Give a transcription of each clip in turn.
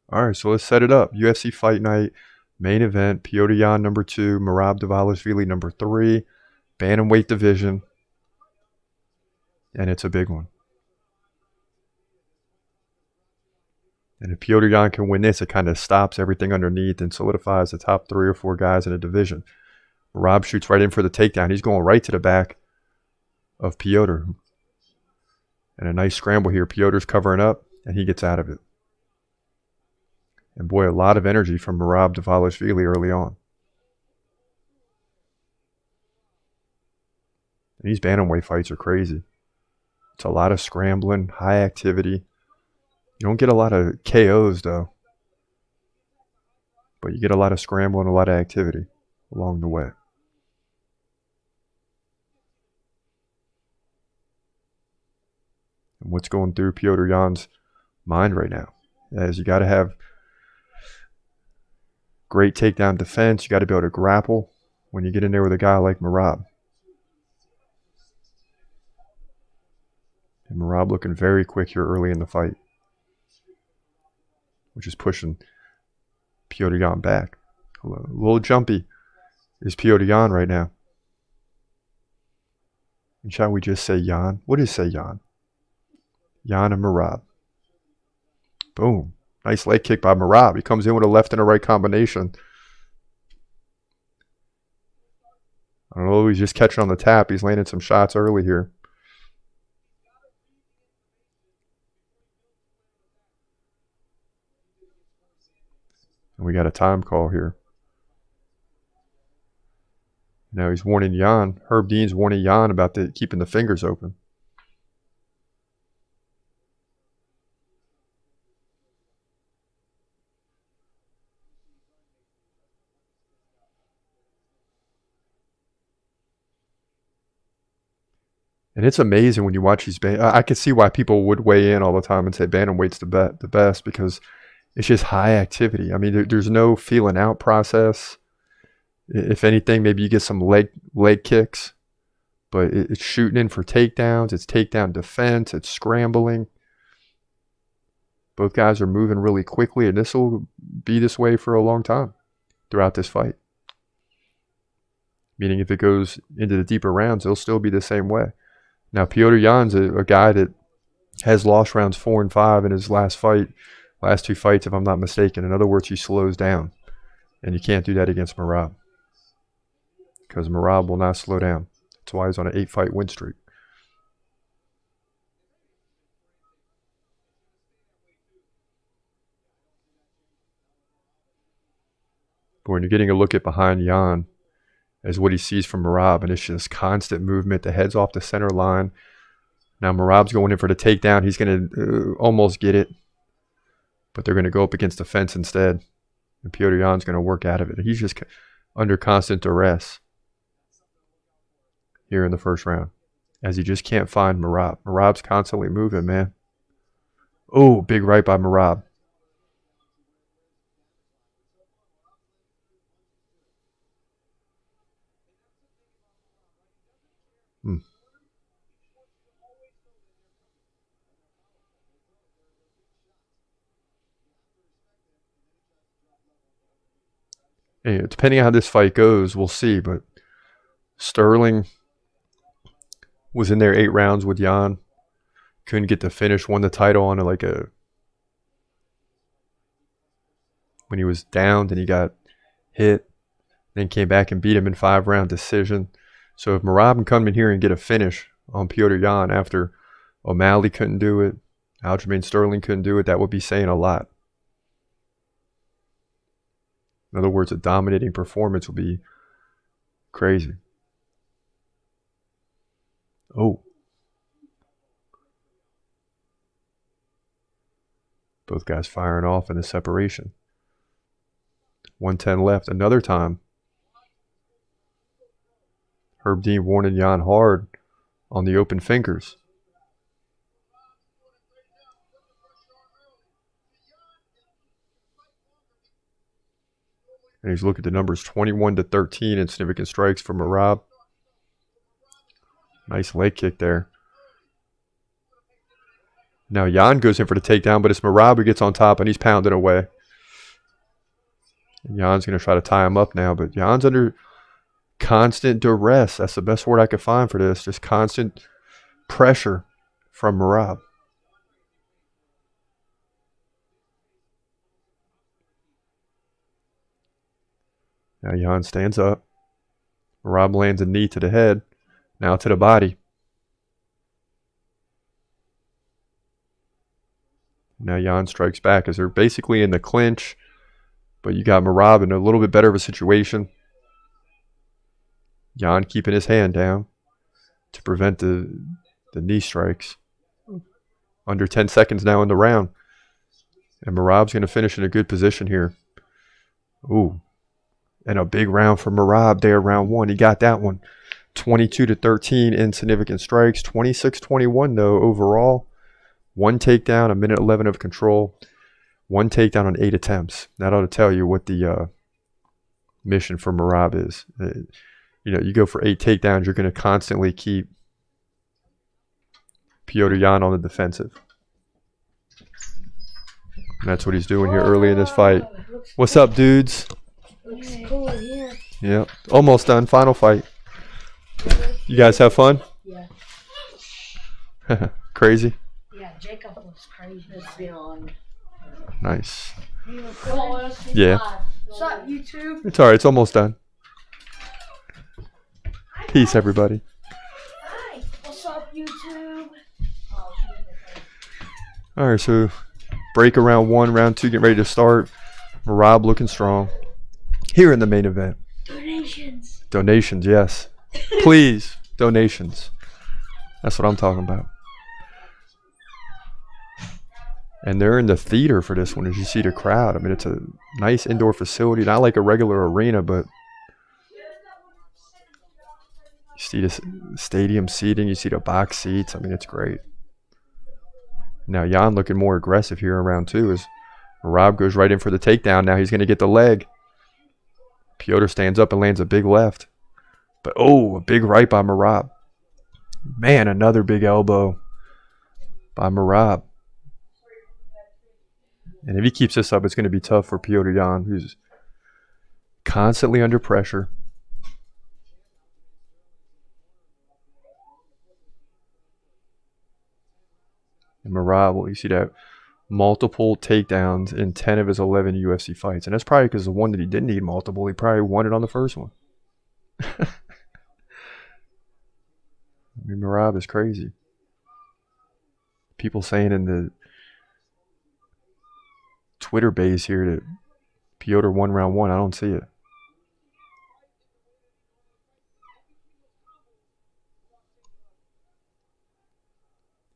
All right, so let's set it up. UFC Fight Night, main event, Petr Yan number 2, Merab Dvalishvili number 3, bantamweight division, and it's a big one. And if Petr Yan can win this, it kind of stops everything underneath and solidifies the top 3 or 4 guys in a division. Merab shoots right in for the takedown. He's going right to the back of Petr. And a nice scramble here. Petr's covering up, and he gets out of it. And boy, a lot of energy from Merab Dvalishvili early on. And these bantamweight fights are crazy. It's a lot of scrambling, high activity. You don't get a lot of KOs, though. But you get a lot of scrambling, a lot of activity along the way. And what's going through Petr Yan's mind right now is you got to have great takedown defense. You got to be able to grapple when you get in there with a guy like Merab. And Merab looking very quick here early in the fight, which is pushing Petr Yan back. A little jumpy is Petr Yan right now. And shall we just say Yan? What is say Yan? Yan and Merab. Boom. Nice leg kick by Merab. He comes in with a left and a right combination. I don't know, he's just catching on the tap. He's landing some shots early here. And we got a time call here. Now he's warning Yan. Herb Dean's warning Yan about keeping the fingers open. And it's amazing when you watch these. I can see why people would weigh in all the time and say bantamweight's the best, because it's just high activity. I mean, there's no feeling out process. If anything, maybe you get some leg kicks, but it's shooting in for takedowns. It's takedown defense. It's scrambling. Both guys are moving really quickly, and this will be this way for a long time throughout this fight. Meaning if it goes into the deeper rounds, it'll still be the same way. Now, Petr Yan's a guy that has lost rounds 4 and 5 in his last 2 fights, if I'm not mistaken. In other words, he slows down. And you can't do that against Merab, because Merab will not slow down. That's why he's on an 8-fight win streak. But when you're getting a look at behind Yan, as what he sees from Merab, and it's just constant movement. The head's off the center line. Now Merab's going in for the takedown. He's going to almost get it, but they're going to go up against the fence instead. And Petr Yan's going to work out of it. He's just under constant duress here in the first round, as he just can't find Merab. Merab's constantly moving, man. Oh, big right by Merab. Anyway, depending on how this fight goes, we'll see. But Sterling was in there 8 rounds with Yan. Couldn't get the finish. Won the title on when he was downed and he got hit. Then came back and beat him in 5-round decision. So if Merab can come in here and get a finish on Petr Yan after O'Malley couldn't do it, Aljamain Sterling couldn't do it, that would be saying a lot. In other words, a dominating performance will be crazy. Oh. Both guys firing off in the separation. 110 left. Another time. Herb Dean warning Yan hard on the open fingers. And he's looking at the numbers 21-13 in significant strikes for Merab. Nice leg kick there. Now Yan goes in for the takedown, but it's Merab who gets on top, and he's pounding away. Jan's going to try to tie him up now, but Jan's under constant duress. That's the best word I could find for this. Just constant pressure from Merab. Now Jan stands up. Merab lands a knee to the head. Now to the body. Now Jan strikes back as they're basically in the clinch. But you got Merab in a little bit better of a situation. Jan keeping his hand down to prevent the knee strikes. Under 10 seconds now in the round. And Merab's going to finish in a good position here. Ooh. And a big round for Merab there, round one. He got that one. 22-13 in significant strikes. 26-21 though overall. 1 takedown, 1:11 of control. 1 takedown on 8 attempts. That ought to tell you what the mission for Merab is. You go for 8 takedowns, you're going to constantly keep Petr Yan on the defensive. And that's what he's doing here early in this fight. What's up, dudes? Looks cool in here. Yeah, almost done. Final fight. You guys have fun? Yeah. Crazy? Yeah, Jacob was crazy. Let's be on. Nice. Yeah. Yeah. What's up, YouTube? It's all right. It's almost done. Peace, everybody. Hi. What's up, YouTube? All right, so break around 1, round 2, getting ready to start. Merab looking strong. Here in the main event. Donations. Donations, yes. Please, donations. That's what I'm talking about. And they're in the theater for this one, as you see the crowd. I mean, it's a nice indoor facility, not like a regular arena, but you see the stadium seating, you see the box seats. I mean, it's great. Now, Jan looking more aggressive here in round 2 as Merab goes right in for the takedown. Now he's going to get the leg. Petr stands up and lands a big left. But, a big right by Merab. Man, another big elbow by Merab. And if he keeps this up, it's going to be tough for Petr Yan, who's constantly under pressure. And Merab, you see that multiple takedowns in 10 of his 11 UFC fights. And that's probably because the one that he didn't need multiple, he probably won it on the first one. I mean, Merab is crazy. People saying in the Twitter base here that Petr won round 1. I don't see it.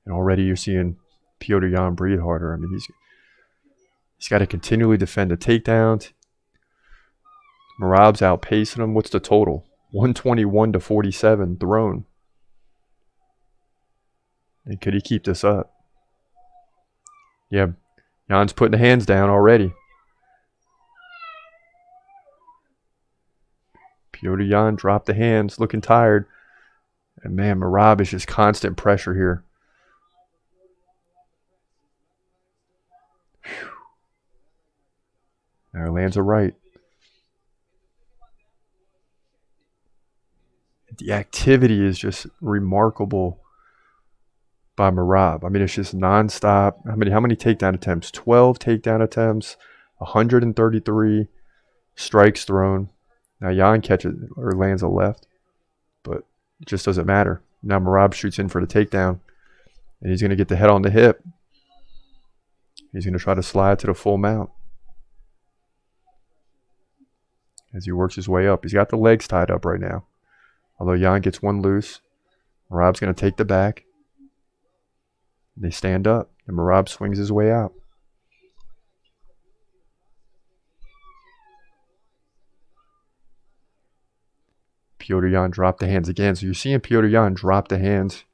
And already you're seeing Petr Yan breathe harder. I mean, he's got to continually defend the takedowns. Merab's outpacing him. What's the total? 121-47 thrown. And could he keep this up? Yeah, Jan's putting the hands down already. Petr Yan dropped the hands, looking tired. And man, Merab is just constant pressure here. There lands a right. The activity is just remarkable by Merab. I mean, it's just nonstop. How many takedown attempts? 12 takedown attempts, 133 strikes thrown. Now Jan catches or lands a left, but it just doesn't matter. Now Merab shoots in for the takedown, and he's going to get the head on the hip. He's going to try to slide to the full mount as he works his way up. He's got the legs tied up right now. Although Jan gets one loose, Merab's going to take the back. They stand up, and Merab swings his way out. Petr Yan dropped the hands again. So you're seeing Petr Yan drop the hands.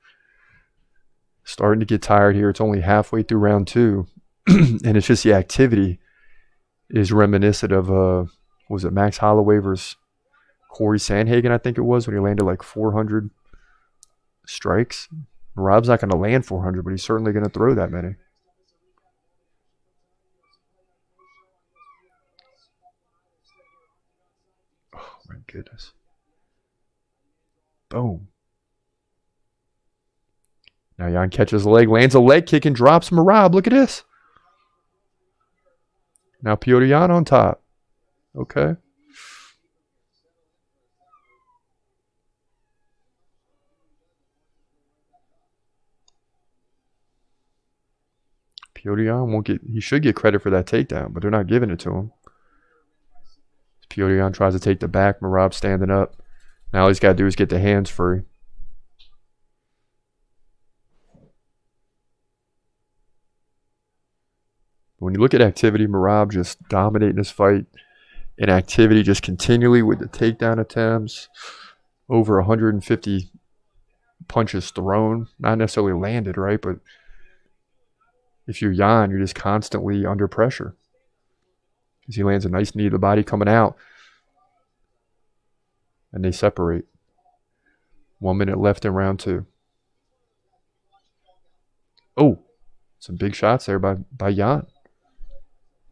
Starting to get tired here. It's only halfway through round 2. And it's just the activity is reminiscent of, was it Max Holloway versus Corey Sandhagen, I think it was, when he landed like 400 strikes. Merab's not going to land 400, but he's certainly going to throw that many. goodness. Boom. Now Jan catches a leg, lands a leg kick, and drops Merab. Look at this. Now Petr Yan on top. Okay. Petr Yan won't get. He should get credit for that takedown, but they're not giving it to him. Petr Yan tries to take the back. Merab standing up. Now all he's got to do is get the hands free. When you look at activity, Merab just dominating this fight. In activity, just continually with the takedown attempts. Over 150 punches thrown. Not necessarily landed, right? But if you're Jan, you're just constantly under pressure. As he lands a nice knee to the body coming out. And they separate. 1 minute left in round 2. Oh, some big shots there by Jan.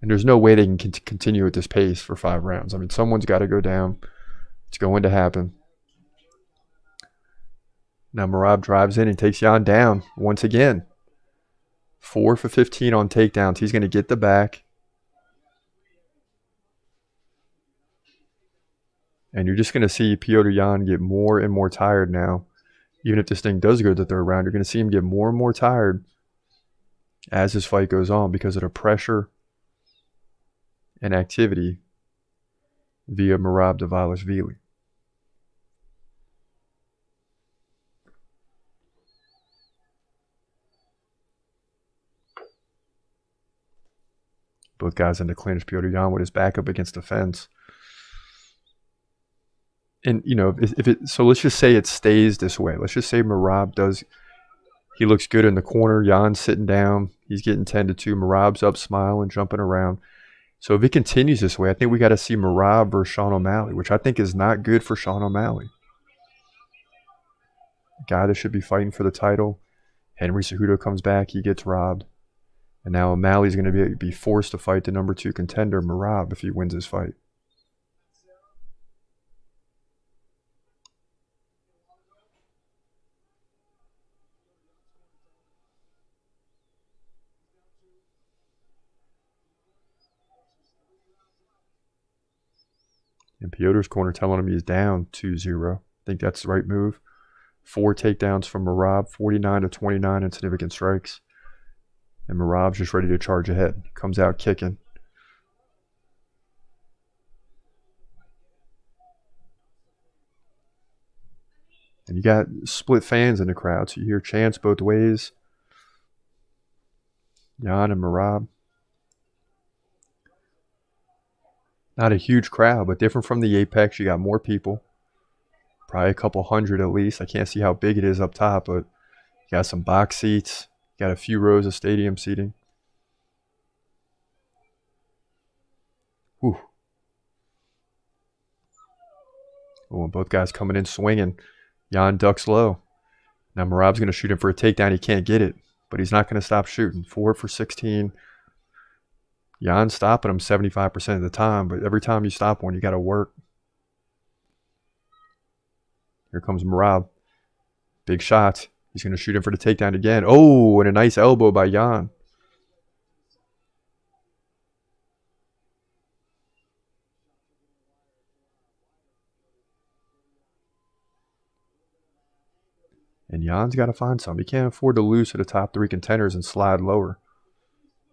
And there's no way they can continue at this pace for 5 rounds. I mean, someone's got to go down. It's going to happen. Now Merab drives in and takes Jan down once again. 4 for 15 on takedowns. He's going to get the back. And you're just going to see Petr Yan get more and more tired now. Even if this thing does go to the 3rd round, you're going to see him get more and more tired as this fight goes on because of the pressure and activity via Merab Dvalishvili. Both guys in the clinch. Petr Yan with his back up against the fence. And, you know, so let's just say it stays this way. Let's just say Merab he looks good in the corner. Jan's sitting down. He's getting 10-2. Merab's up, smiling, jumping around. So if it continues this way, I think we got to see Merab versus Sean O'Malley, which I think is not good for Sean O'Malley. A guy that should be fighting for the title. Henry Cejudo comes back. He gets robbed. And now O'Malley's going to be forced to fight the number 2 contender, Merab, if he wins his fight. And Petr's corner telling him he's down 2-0. I think that's the right move. 4 takedowns from Merab, 49-29 in significant strikes. And Merab's just ready to charge ahead. Comes out kicking. And you got split fans in the crowd, so you hear chants both ways. Jan and Merab. Not a huge crowd, but different from the Apex. You got more people. Probably a couple hundred at least. I can't see how big it is up top, but you got some box seats. You got a few rows of stadium seating. Whew. Oh, and both guys coming in swinging. Jan ducks low. Now Merab's going to shoot him for a takedown. He can't get it, but he's not going to stop shooting. 4 for 16. Jan's stopping him 75% of the time, but every time you stop one, you got to work. Here comes Merab. Big shots. He's going to shoot him for the takedown again. Oh, and a nice elbow by Jan. And Jan's got to find some. He can't afford to lose to the top 3 contenders and slide lower.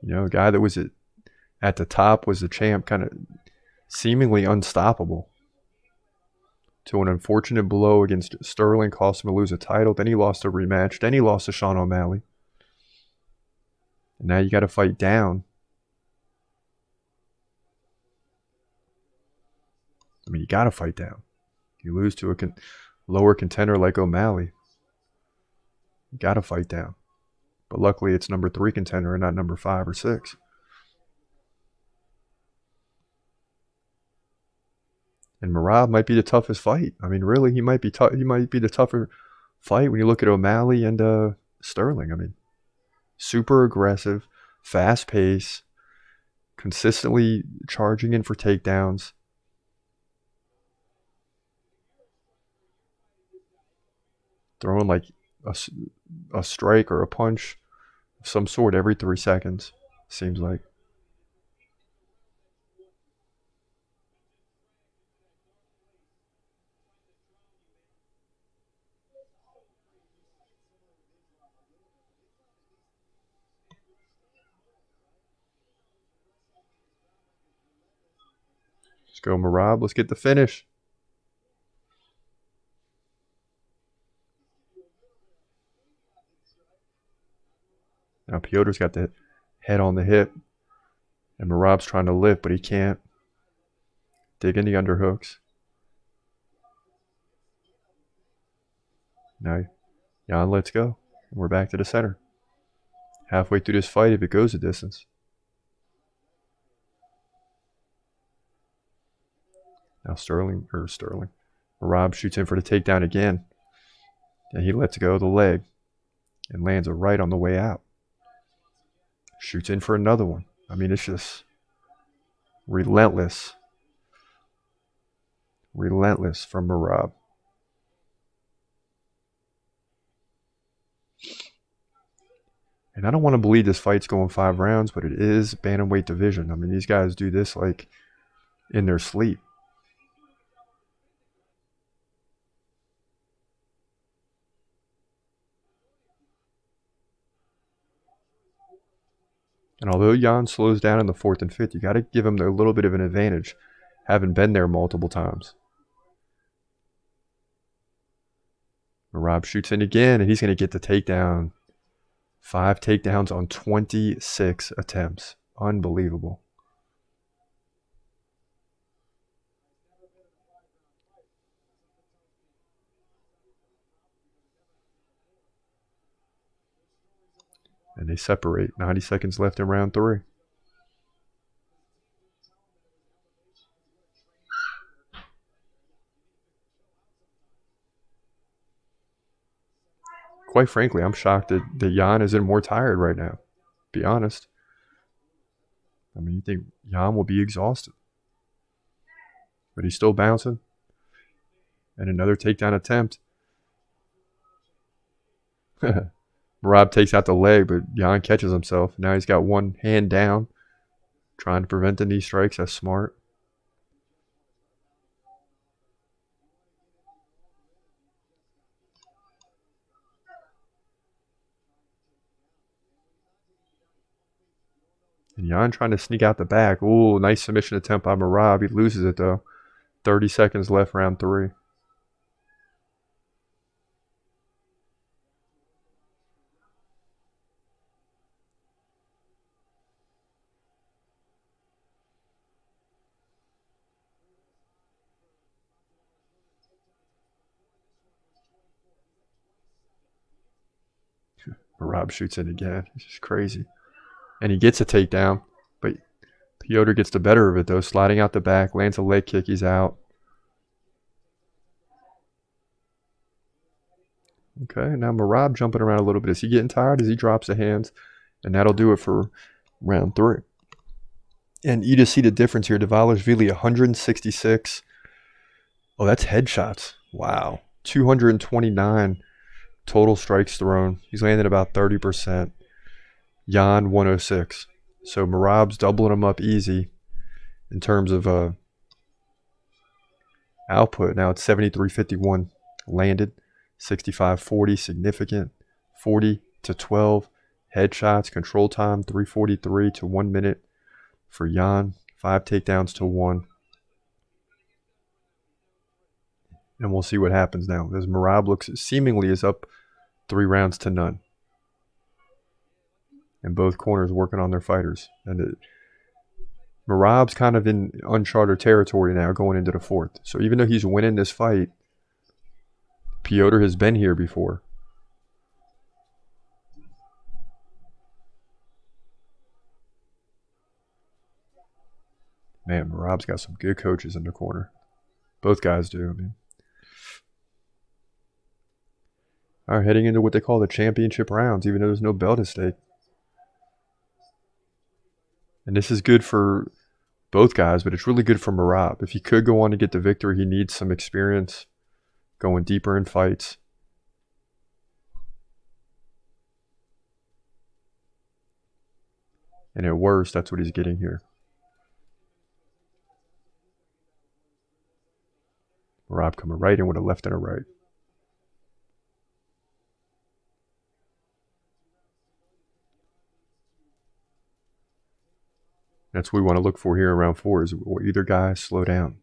You know, a guy that was at the top was the champ, kind of seemingly unstoppable. To an unfortunate blow against Sterling, cost him to lose a title. Then he lost a rematch. Then he lost to Sean O'Malley. And now you got to fight down. I mean, you got to fight down. You lose to a lower contender like O'Malley. You got to fight down. But luckily, it's number 3 contender and not number 5 or 6. And Merab might be the toughest fight. I mean, really, he might be the tougher fight when you look at O'Malley and Sterling. I mean, super aggressive, fast pace, consistently charging in for takedowns. throwing like a strike or a punch of some sort every 3 seconds, seems like. Let's go, Merab. Let's get the finish. Now Petr's got the head on the hip, and Merab's trying to lift, but he can't. Digging the underhooks. Now Jan lets go. We're back to the center. Halfway through this fight, if it goes a distance. Now Merab shoots in for the takedown again. And he lets go of the leg and lands a right on the way out. Shoots in for another one. I mean, it's just relentless. Relentless from Merab. And I don't want to believe this fight's going 5 rounds, but it is bantamweight division. I mean, these guys do this like in their sleep. And although Jan slows down in the 4th and 5th, you got to give him a little bit of an advantage, having been there multiple times. Merab shoots in again, and he's going to get the takedown. 5 takedowns on 26 attempts. Unbelievable. And they separate. 90 seconds left in round 3. Quite frankly, I'm shocked that Jan isn't more tired right now. Be honest. I mean, you think Jan will be exhausted. But he's still bouncing. And another takedown attempt. Merab takes out the leg, but Jan catches himself. Now he's got one hand down, trying to prevent the knee strikes. That's smart. And Jan trying to sneak out the back. Ooh, nice submission attempt by Merab. He loses it, though. 30 seconds left, round 3. Merab shoots in again. It's just crazy. And he gets a takedown, but Petr gets the better of it, though, sliding out the back, lands a leg kick, he's out. Okay, now Merab jumping around a little bit. Is he getting tired as he drops the hands? And that'll do it for round 3. And you just see the difference here. Dvalishvili, 166. Oh, that's headshots. Wow. 229 total strikes thrown. He's landed about 30%. Jan, 106. So Merab's doubling him up easy in terms of output. Now it's 73-51 landed. 65-40 significant. 40-12 headshots. Control time 3:43 to 1 minute for Jan. 5 takedowns to 1. And we'll see what happens now, as Merab looks seemingly is up 3 rounds to none. And both corners working on their fighters. And Merab's kind of in uncharted territory now going into the 4th. So even though he's winning this fight, Petr has been here before. Man, Merab's got some good coaches in the corner. Both guys do, I mean. All right, heading into what they call the championship rounds, even though there's no belt at stake. And this is good for both guys, but it's really good for Merab. If he could go on to get the victory, he needs some experience going deeper in fights. And at worst, that's what he's getting here. Merab coming right in with a left and a right. That's what we want to look for here in round 4 is either guy slow down.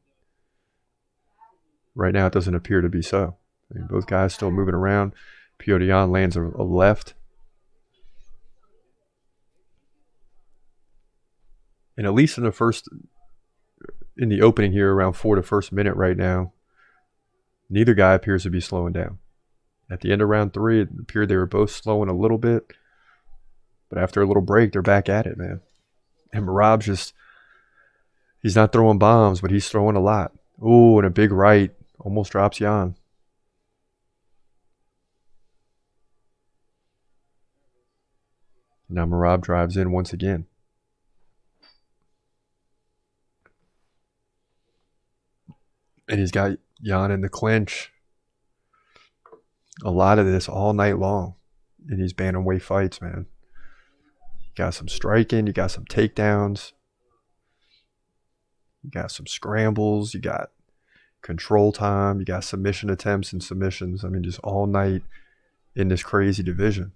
Right now, it doesn't appear to be so. I mean, both guys still moving around. Petr Yan lands a left. And at least in the opening here, around 4 to first minute right now, neither guy appears to be slowing down. At the end of round 3, it appeared they were both slowing a little bit. But after a little break, they're back at it, man. And Merab's he's not throwing bombs, but he's throwing a lot. Ooh, and a big right. Almost drops Yan. Now Merab drives in once again. And he's got Yan in the clinch. A lot of this all night long in these bantamweight fights, man. You got some striking, you got some takedowns, you got some scrambles, you got control time, you got submission attempts and submissions. I mean, just all night in this crazy division.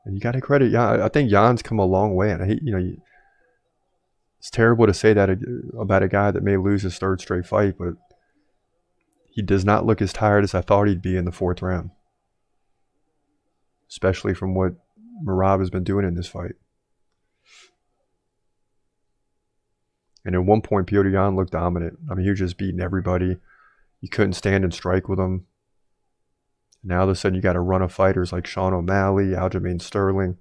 And you got to credit Yan. I think Jan's come a long way. And I hate, it's terrible to say that about a guy that may lose his 3rd straight fight, but he does not look as tired as I thought he'd be in the 4th round. Especially from what Merab has been doing in this fight. And at one point, Petr Yan looked dominant. I mean, he was just beating everybody. You couldn't stand and strike with him. Now all of a sudden you got a run of fighters like Sean O'Malley, Aljamain Sterling.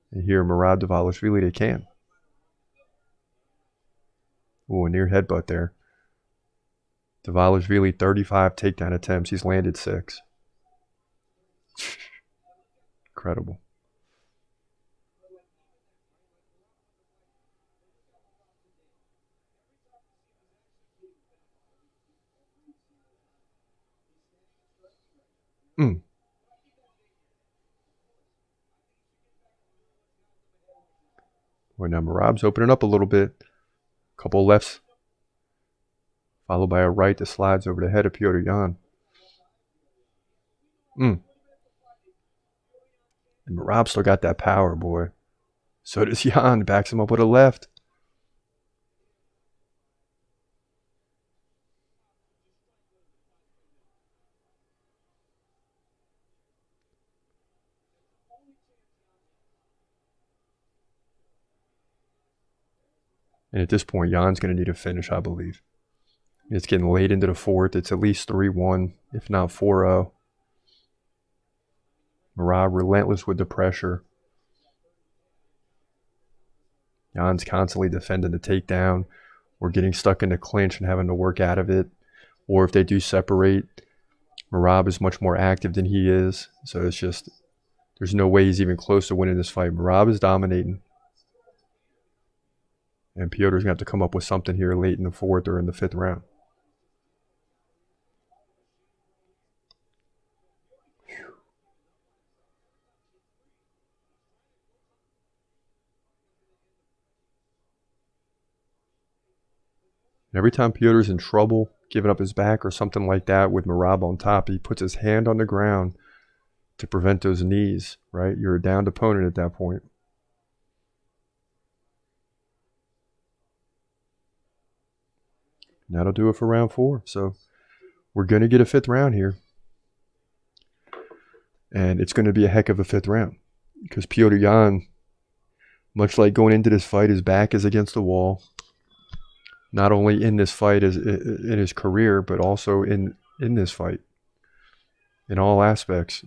And here Merab Dvalishvili, they can. Ooh, a near headbutt there. Dvalishvili, 35 takedown attempts. He's landed 6. Incredible. Well, now Merab's opening up a little bit. Couple lefts. Followed by a right that slides over the head of Petr Yan. And Merab still got that power, boy. So does Yan. Backs him up with a left. And at this point, Jan's going to need a finish, I believe. It's getting late into the 4th. It's at least 3-1, if not 4-0. Merab relentless with the pressure. Jan's constantly defending the takedown or getting stuck in the clinch and having to work out of it. Or if they do separate, Merab is much more active than he is. So it's just, there's no way he's even close to winning this fight. Merab is dominating. And Petr's going to have to come up with something here late in the 4th or in the 5th round. And every time Petr's in trouble, giving up his back or something like that with Merab on top, he puts his hand on the ground to prevent those knees, right? You're a downed opponent at that point. And that'll do it for round 4. So we're going to get a 5th round here. And it's going to be a heck of a 5th round. Because Petr Yan, much like going into this fight, his back is against the wall. Not only in this fight as in his career, but also in this fight. In all aspects.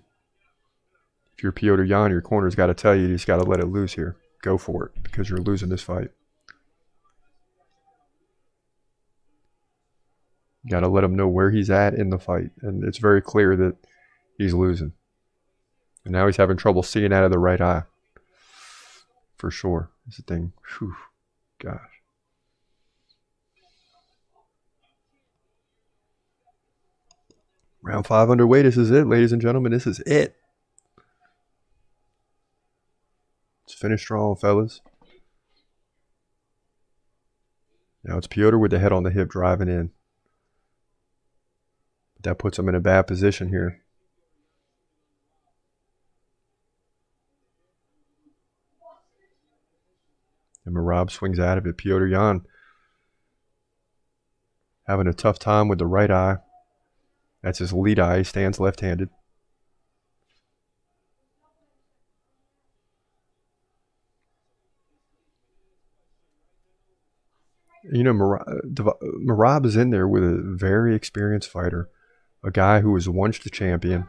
If you're Petr Yan, your corner's got to tell you just got to let it loose here. Go for it, because you're losing this fight. You got to let him know where he's at in the fight. And it's very clear that he's losing. And now he's having trouble seeing out of the right eye. for sure. Is the thing. Whew, gosh. Round 5 underway. This is it, ladies and gentlemen. This is it. Let's finish strong, fellas. Now it's Petr with the head on the hip driving in. That puts him in a bad position here. And Merab swings out of it. Petr Yan having a tough time with the right eye. That's his lead eye. He stands left-handed. You know, Merab is in there with a very experienced fighter, a guy who is once the champion,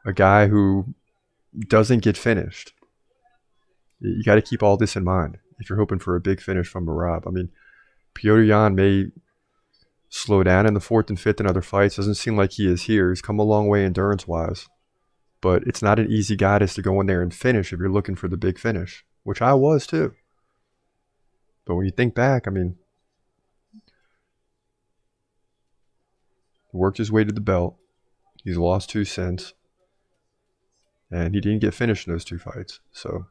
a guy who doesn't get finished. You got to keep all this in mind if you're hoping for a big finish from Merab. I mean, Petr Yan may slow down in the 4th and 5th in other fights. Doesn't seem like he is here. He's come a long way endurance-wise. But it's not an easy guidance to go in there and finish if you're looking for the big finish, which I was too. But when you think back, I mean, he worked his way to the belt. He's lost 2 since. And he didn't get finished in those 2 fights. So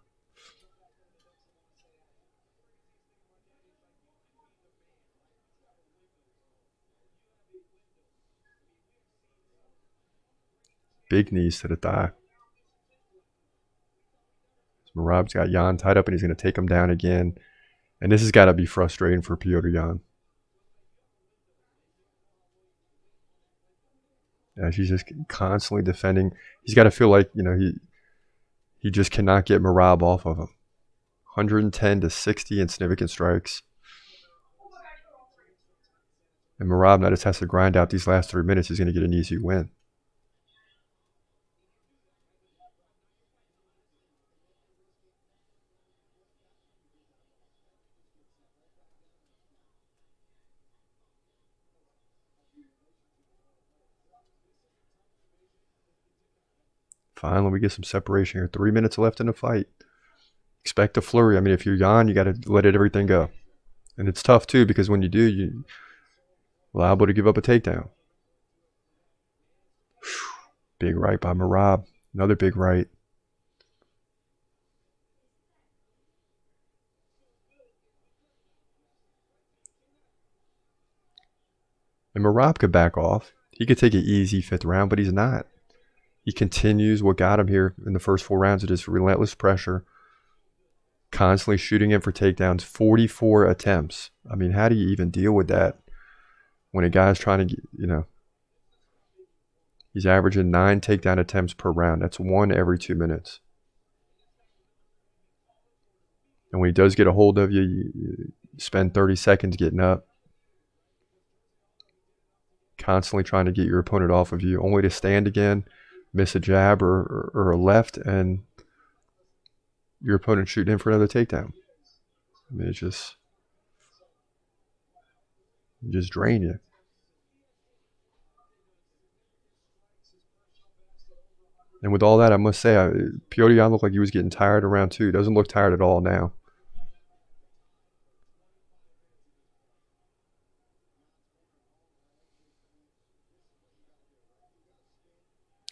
big knees to the thigh. Merab's got Yan tied up and he's going to take him down again. And this has got to be frustrating for Petr Yan. Yeah, she's just constantly defending. He's got to feel like, you know, he just cannot get Merab off of him. 110 to 60 in significant strikes. And Merab now just has to grind out these last 3 minutes. He's going to get an easy win. Finally, we get some separation here. 3 minutes left in the fight. Expect a flurry. I mean, if you're Yan, you got to let everything go. And it's tough, too, because when you do, you're liable to give up a takedown. Big right by Merab. Another big right. And Merab could back off. He could take an easy 5th round, but he's not. He continues what got him here in the first 4 rounds of just relentless pressure, constantly shooting in for takedowns, 44 attempts. I mean, how do you even deal with that when a guy's trying to get, you know, he's averaging 9 takedown attempts per round. That's 1 every 2 minutes. And when he does get a hold of you, you spend 30 seconds getting up, constantly trying to get your opponent off of you, only to stand again, miss a jab or a left, and your opponent shooting in for another takedown. I mean, it just drain you. And with all that, I must say, Petr Yan looked like he was getting tired in round 2. Doesn't look tired at all now.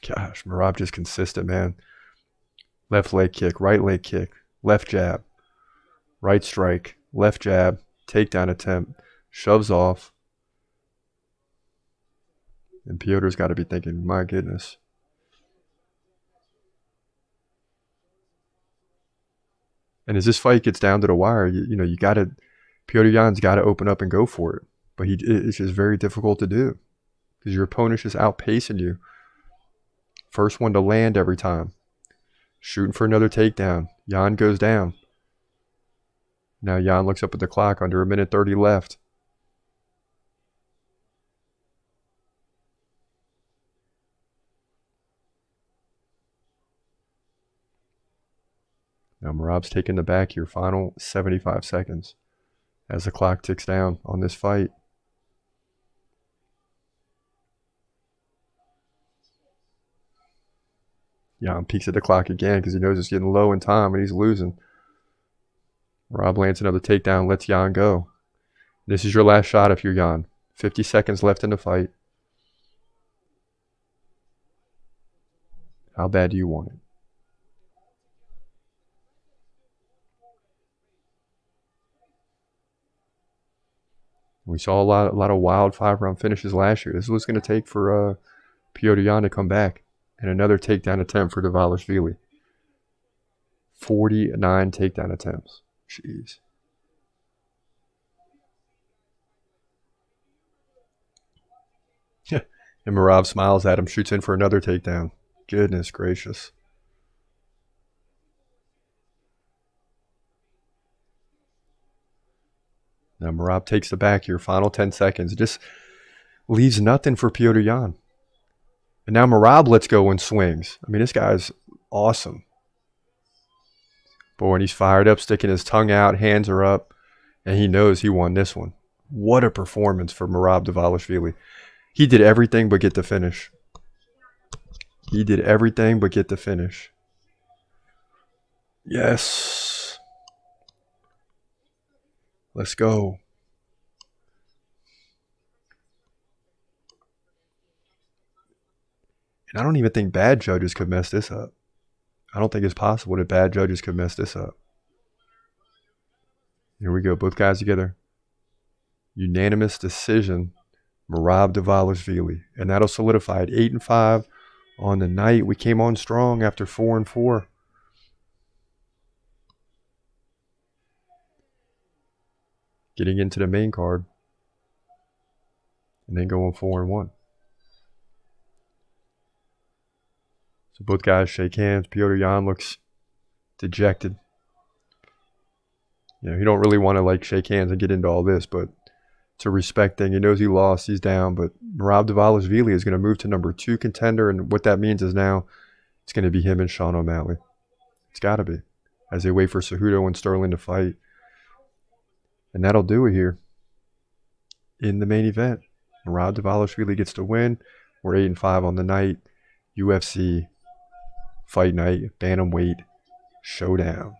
Gosh, Merab just consistent, man. Left leg kick, right leg kick, left jab, right strike, left jab, takedown attempt, shoves off. And Petr's got to be thinking, my goodness. And as this fight gets down to the wire, you know, you got to, Petr Yan's got to open up and go for it. But it's just very difficult to do because your opponent's just outpacing you. First one to land every time. Shooting for another takedown. Yan goes down. Now Yan looks up at the clock, under 1 minute 30 left. Now Merab's taking the back here, final 75 seconds as the clock ticks down on this fight. Yan peeks at the clock again because he knows it's getting low in time and he's losing. Merab lands another takedown, lets Jan go. This is your last shot if you're Jan. 50 seconds left in the fight. How bad do you want it? We saw a lot of wild 5-round finishes last year. This is what it's going to take for Petr Yan to come back. And another takedown attempt for Dvalishvili. 49 takedown attempts. Jeez. And Merab smiles at him, shoots in for another takedown. Goodness gracious. Now Merab takes the back here. Final 10 seconds. It just leaves nothing for Petr Yan. And now Merab lets go and swings. I mean, this guy's awesome. But when he's fired up, sticking his tongue out, hands are up, and he knows he won this one. What a performance for Merab Dvalishvili. He did everything but get the finish. He did everything but get the finish. Yes. Let's go. And I don't even think bad judges could mess this up. I don't think it's possible that bad judges could mess this up. Here we go. Both guys together. Unanimous decision. Merab Dvalishvili. And that'll solidify it. 8-5 on the night. We came on strong after 4-4. Getting into the main card. And then going 4-1. So both guys shake hands. Petr Yan looks dejected. You know, he don't really want to like shake hands and get into all this, but it's a respect thing. He knows he lost. He's down. But Merab Dvalishvili is going to move to number 2 contender. And what that means is now it's going to be him and Sean O'Malley. It's got to be. As they wait for Cejudo and Sterling to fight. And that'll do it here in the main event. Merab Dvalishvili gets the win. We're 8-5 on the night. UFC Fight Night Bantamweight Showdown.